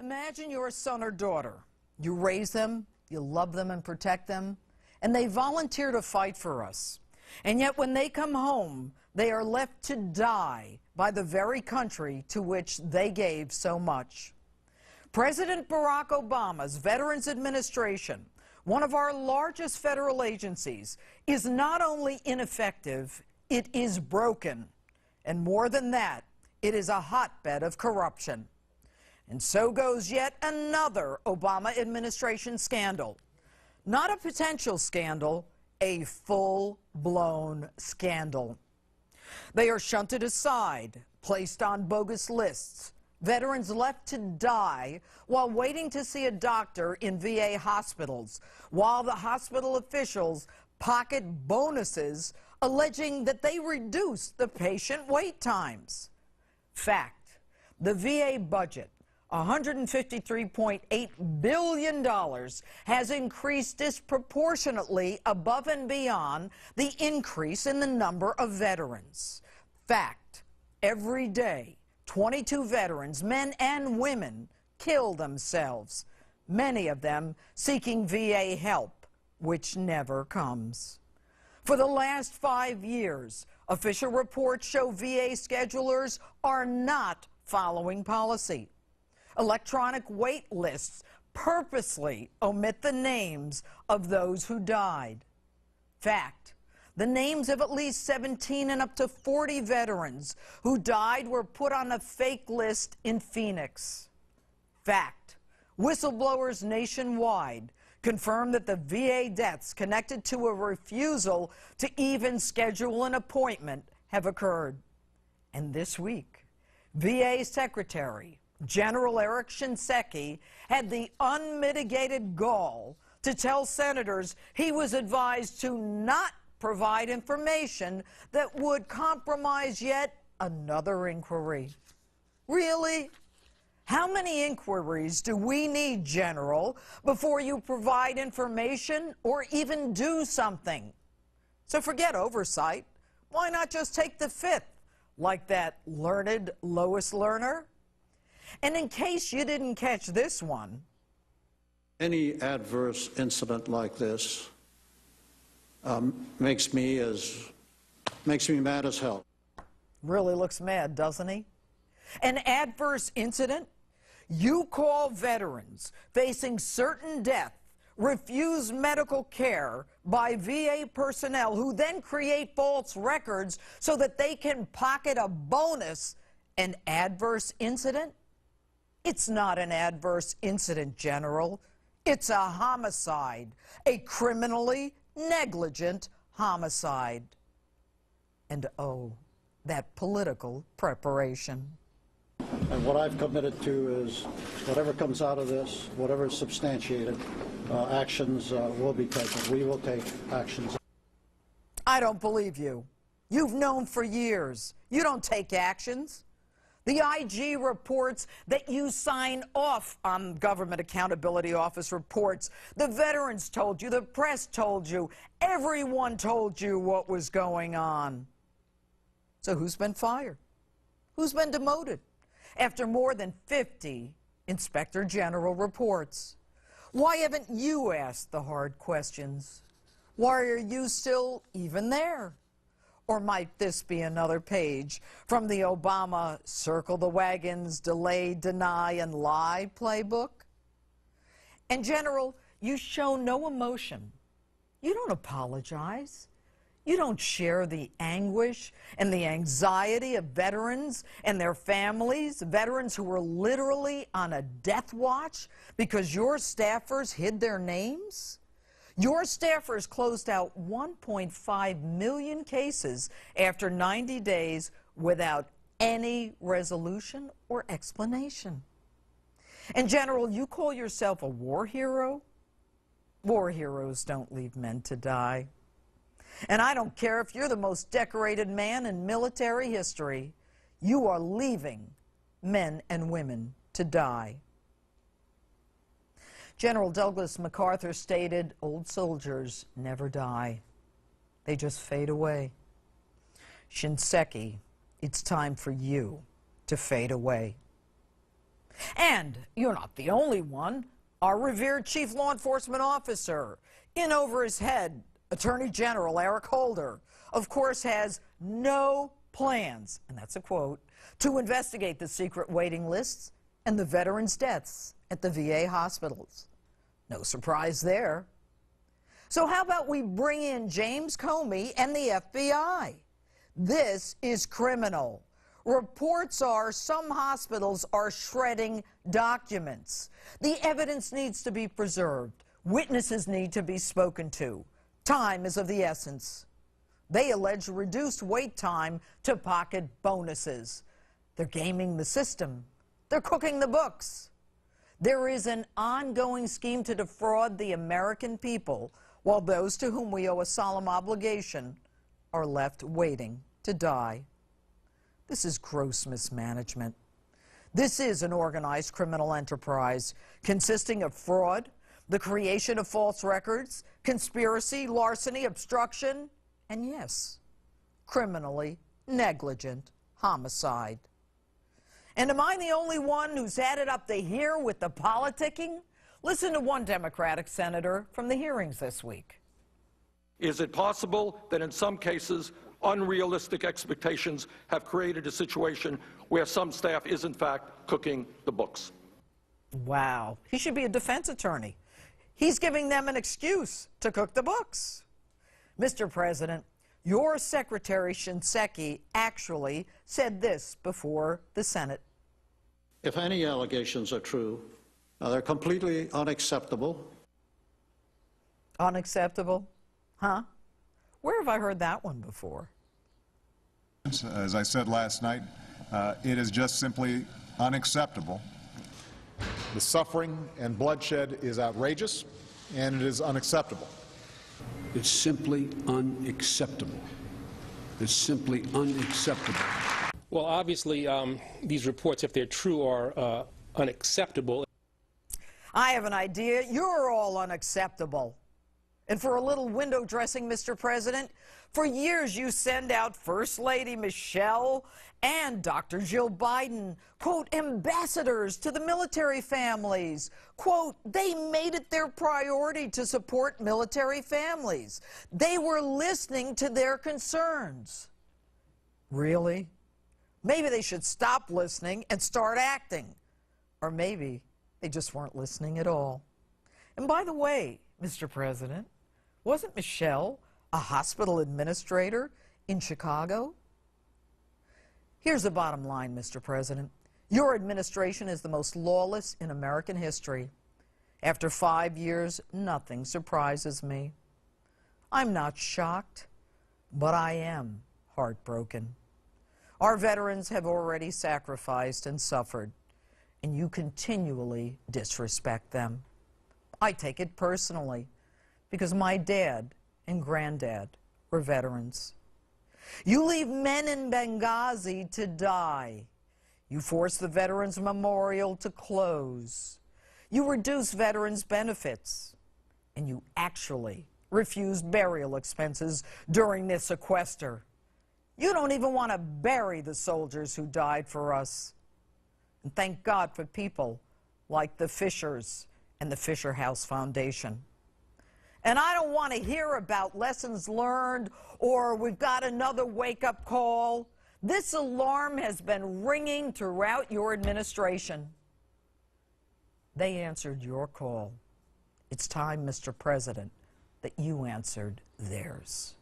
Imagine you're a son or daughter. You raise them, you love them and protect them, and they volunteer to fight for us. And yet when they come home, they are left to die by the very country to which they gave so much. President Barack Obama's Veterans Administration, one of our largest federal agencies, is not only ineffective, it is broken. And more than that, it is a hotbed of corruption. And so goes yet another Obama administration scandal. Not a potential scandal, a full-blown scandal. They are shunted aside, placed on bogus lists, veterans left to die while waiting to see a doctor in VA hospitals, while the hospital officials pocket bonuses alleging that they reduced the patient wait times. Fact, the VA budget, $153.8 billion, has increased disproportionately above and beyond the increase in the number of veterans. Fact, every day, 22 veterans, men and women, kill themselves, many of them seeking VA help, which never comes. For the last 5 years, official reports show VA schedulers are not following policy. Electronic wait lists purposely omit the names of those who died. Fact, the names of at least 17 and up to 40 veterans who died were put on a fake list in Phoenix. Fact, whistleblowers nationwide confirm that the VA deaths connected to a refusal to even schedule an appointment have occurred. And this week, VA Secretary General Eric Shinseki had the unmitigated gall to tell senators he was advised to not provide information that would compromise yet another inquiry. Really? How many inquiries do we need, General, before you provide information or even do something? So forget oversight. Why not just take the fifth, like that learned Lois Lerner? And in case you didn't catch this one, any adverse incident like this makes me mad as hell. Really looks mad, doesn't he? An adverse incident? You call veterans facing certain death refuse medical care by VA personnel who then create false records so that they can pocket a bonus. An adverse incident? It's not an adverse incident, General. It's a homicide, a criminally negligent homicide. And oh, that political preparation. And what I've committed to is whatever comes out of this, whatever is substantiated, actions will be taken. We will take actions. I don't believe you. You've known for years. You don't take actions. The IG reports that you sign off on Government Accountability Office reports. The veterans told you, the press told you, everyone told you what was going on. So who's been fired? Who's been demoted? After more than 50 Inspector General reports. Why haven't you asked the hard questions? Why are you still even there? Or might this be another page from the Obama circle the wagons, delay, deny, and lie playbook? And General, you show no emotion. You don't apologize. You don't share the anguish and the anxiety of veterans and their families, veterans who were literally on a death watch because your staffers hid their names. Your staffers closed out 1.5 million cases after 90 days without any resolution or explanation. And General, you call yourself a war hero? War heroes don't leave men to die. And I don't care if you're the most decorated man in military history. You are leaving men and women to die. General Douglas MacArthur stated, "Old soldiers never die. They just fade away." Shinseki, it's time for you to fade away. And you're not the only one. Our revered chief law enforcement officer, in over his head, Attorney General Eric Holder, of course, has no plans, and that's a quote, to investigate the secret waiting lists and the veterans' deaths at the VA hospitals. No surprise there. So how about we bring in James Comey and the FBI? This is criminal. Reports are some hospitals are shredding documents. The evidence needs to be preserved. Witnesses need to be spoken to. Time is of the essence. They allege reduced wait time to pocket bonuses. They're gaming the system. They're cooking the books. There is an ongoing scheme to defraud the American people, while those to whom we owe a solemn obligation are left waiting to die. This is gross mismanagement. This is an organized criminal enterprise consisting of fraud, the creation of false records, conspiracy, larceny, obstruction, and yes, criminally negligent homicide. And am I the only one who's had it up to here with the politicking? Listen to one Democratic senator from the hearings this week. Is it possible that in some cases unrealistic expectations have created a situation where some staff is in fact cooking the books? Wow, he should be a defense attorney. He's giving them an excuse to cook the books. Mr. President, your Secretary Shinseki actually said this before the Senate. If any allegations are true, they're completely unacceptable. Unacceptable? Huh? Where have I heard that one before? As I said last night, it is just simply unacceptable. The suffering and bloodshed is outrageous, and it is unacceptable. It's simply unacceptable. It's simply unacceptable. Well, obviously, these reports, if they're true, are unacceptable. I have an idea. You're all unacceptable. And for a little window dressing, Mr. President, for years you send out First Lady Michelle and Dr. Jill Biden, quote, ambassadors to the military families. Quote, they made it their priority to support military families. They were listening to their concerns. Really? Maybe they should stop listening and start acting. Or maybe they just weren't listening at all. And by the way, Mr. President, wasn't Michelle a hospital administrator in Chicago? Here's the bottom line, Mr. President. Your administration is the most lawless in American history. After 5 years, nothing surprises me. I'm not shocked, but I am heartbroken. Our veterans have already sacrificed and suffered, and you continually disrespect them. I take it personally, because my dad and granddad were veterans. You leave men in Benghazi to die. You force the Veterans Memorial to close. You reduce veterans' benefits. And you actually refuse burial expenses during this sequester. You don't even want to bury the soldiers who died for us. And thank God for people like the Fishers and the Fisher House Foundation. And I don't want to hear about lessons learned or we've got another wake-up call. This alarm has been ringing throughout your administration. They answered your call. It's time, Mr. President, that you answered theirs.